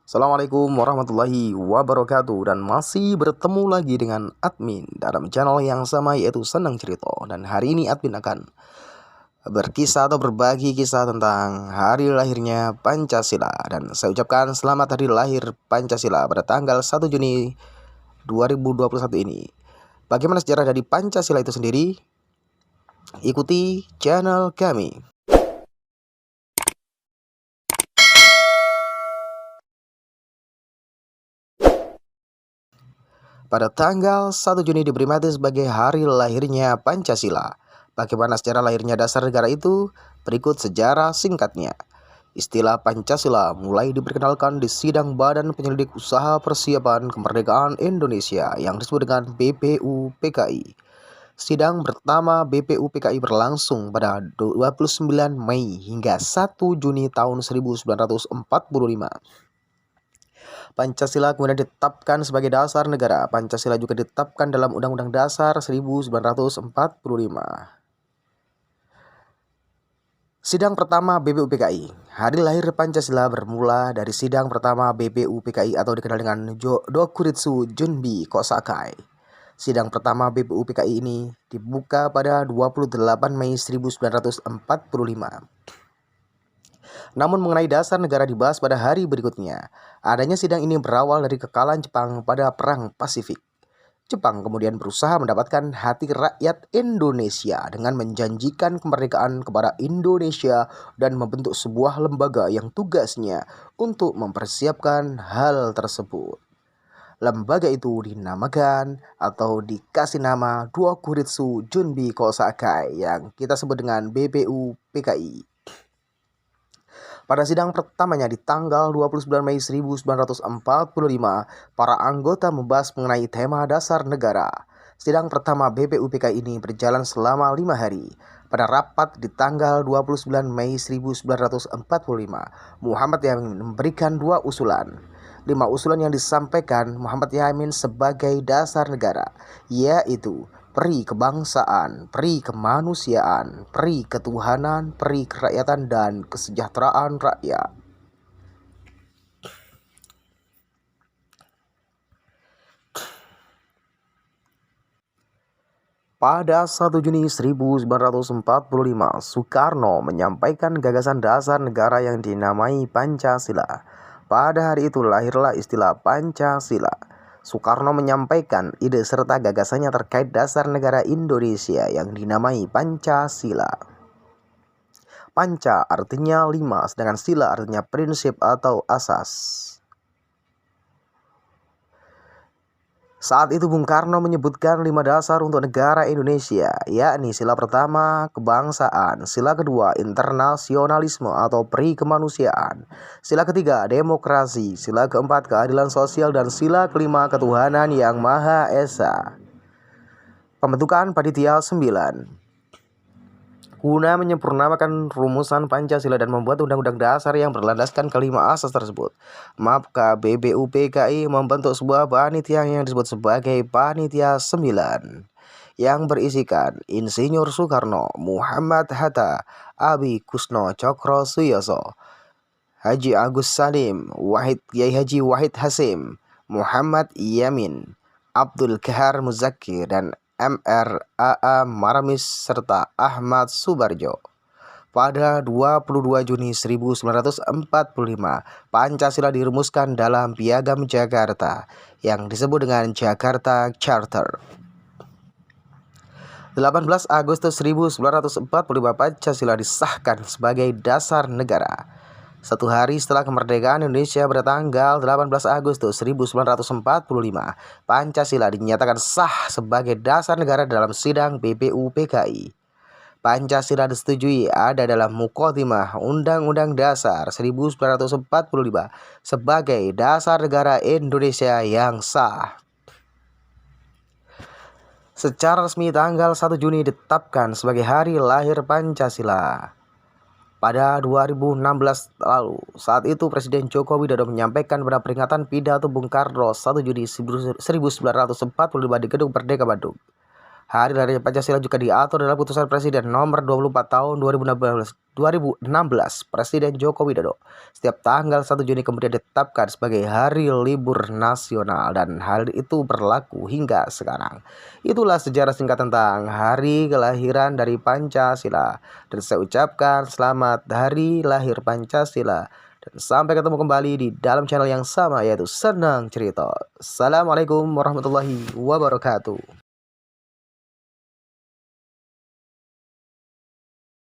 Assalamualaikum warahmatullahi wabarakatuh. Dan masih bertemu lagi dengan admin dalam channel yang sama, yaitu Senang Cerita. Dan hari ini admin akan berkisah atau berbagi kisah tentang hari lahirnya Pancasila. Dan saya ucapkan selamat hari lahir Pancasila pada tanggal 1 Juni 2021 ini. Bagaimana sejarah dari Pancasila itu sendiri? Ikuti channel kami. Pada tanggal 1 Juni diperingati sebagai hari lahirnya Pancasila. Bagaimana sejarah lahirnya dasar negara itu? Berikut sejarah singkatnya. Istilah Pancasila mulai diperkenalkan di sidang Badan Penyelidik Usaha Persiapan Kemerdekaan Indonesia yang disebut dengan BPUPKI. Sidang pertama BPUPKI berlangsung pada 29 Mei hingga 1 Juni tahun 1945. Pancasila kemudian ditetapkan sebagai dasar negara. Pancasila juga ditetapkan dalam Undang-Undang Dasar 1945. Sidang pertama BPUPKI. Hari lahir Pancasila bermula dari sidang pertama BPUPKI atau dikenal dengan Dokuritsu Junbi Kosakai. Sidang pertama BPUPKI ini dibuka pada 28 Mei 1945. Namun mengenai dasar negara dibahas pada hari berikutnya. Adanya sidang ini berawal dari kekalahan Jepang pada Perang Pasifik. Jepang kemudian berusaha mendapatkan hati rakyat Indonesia dengan menjanjikan kemerdekaan kepada Indonesia dan membentuk sebuah lembaga yang tugasnya untuk mempersiapkan hal tersebut. Lembaga itu dinamakan atau dikasih nama Dokuritsu Junbi Kosakai yang kita sebut dengan BPUPKI. Pada sidang pertamanya di tanggal 29 Mei 1945, para anggota membahas mengenai tema dasar negara. Sidang pertama BPUPKI ini berjalan selama 5 hari. Pada rapat di tanggal 29 Mei 1945, Muhammad Yamin memberikan 2 usulan. 5 usulan yang disampaikan Muhammad Yamin sebagai dasar negara, yaitu peri kebangsaan, peri kemanusiaan, peri ketuhanan, peri kerakyatan, dan kesejahteraan rakyat. Pada 1 Juni 1945, Soekarno menyampaikan gagasan dasar negara yang dinamai Pancasila. Pada hari itu lahirlah istilah Pancasila. Soekarno menyampaikan ide serta gagasannya terkait dasar negara Indonesia yang dinamai Pancasila. Panca artinya 5, sedangkan sila artinya prinsip atau asas. Saat itu Bung Karno menyebutkan 5 dasar untuk negara Indonesia, yakni sila pertama kebangsaan, sila kedua internasionalisme atau peri kemanusiaan, sila ketiga demokrasi, sila keempat keadilan sosial, dan sila kelima ketuhanan yang Maha Esa. Pembentukan Panitia 9 guna menyempurnakan rumusan Pancasila dan membuat undang-undang dasar yang berlandaskan kelima asas tersebut. Maka BPUPKI membentuk sebuah panitia yang disebut sebagai Panitia 9 yang berisikan Insinyur Soekarno, Muhammad Hatta, Abi Kusno Cokro Suyoso, Haji Agus Salim, Kiai Haji Wahid Hasim, Muhammad Yamin, Abdul Kahar Muzakir, dan MRAA Maramis serta Ahmad Subarjo. Pada 22 Juni 1945, Pancasila dirumuskan dalam Piagam Jakarta yang disebut dengan Jakarta Charter. 18 Agustus 1945, Pancasila disahkan sebagai dasar negara. 1 hari setelah kemerdekaan Indonesia pada tanggal 18 Agustus 1945, Pancasila dinyatakan sah sebagai dasar negara dalam sidang BPUPKI. Pancasila disetujui ada dalam Muqaddimah Undang-Undang Dasar 1945 sebagai dasar negara Indonesia yang sah. Secara resmi tanggal 1 Juni ditetapkan sebagai hari lahir Pancasila. Pada 2016 lalu, saat itu Presiden Joko Widodo menyampaikan pada peringatan pidato Bung Karno 1 Juni 1945 di Gedung Merdeka Bandung. Hari lahir Pancasila juga diatur dalam Putusan Presiden Nomor 24 Tahun 2016 Presiden Joko Widodo. Setiap tanggal 1 Juni kemudian ditetapkan sebagai hari libur nasional dan hal itu berlaku hingga sekarang. Itulah sejarah singkat tentang hari kelahiran dari Pancasila. Dan saya ucapkan selamat hari lahir Pancasila. Dan sampai ketemu kembali di dalam channel yang sama, yaitu Senang Cerita. Assalamualaikum warahmatullahi wabarakatuh.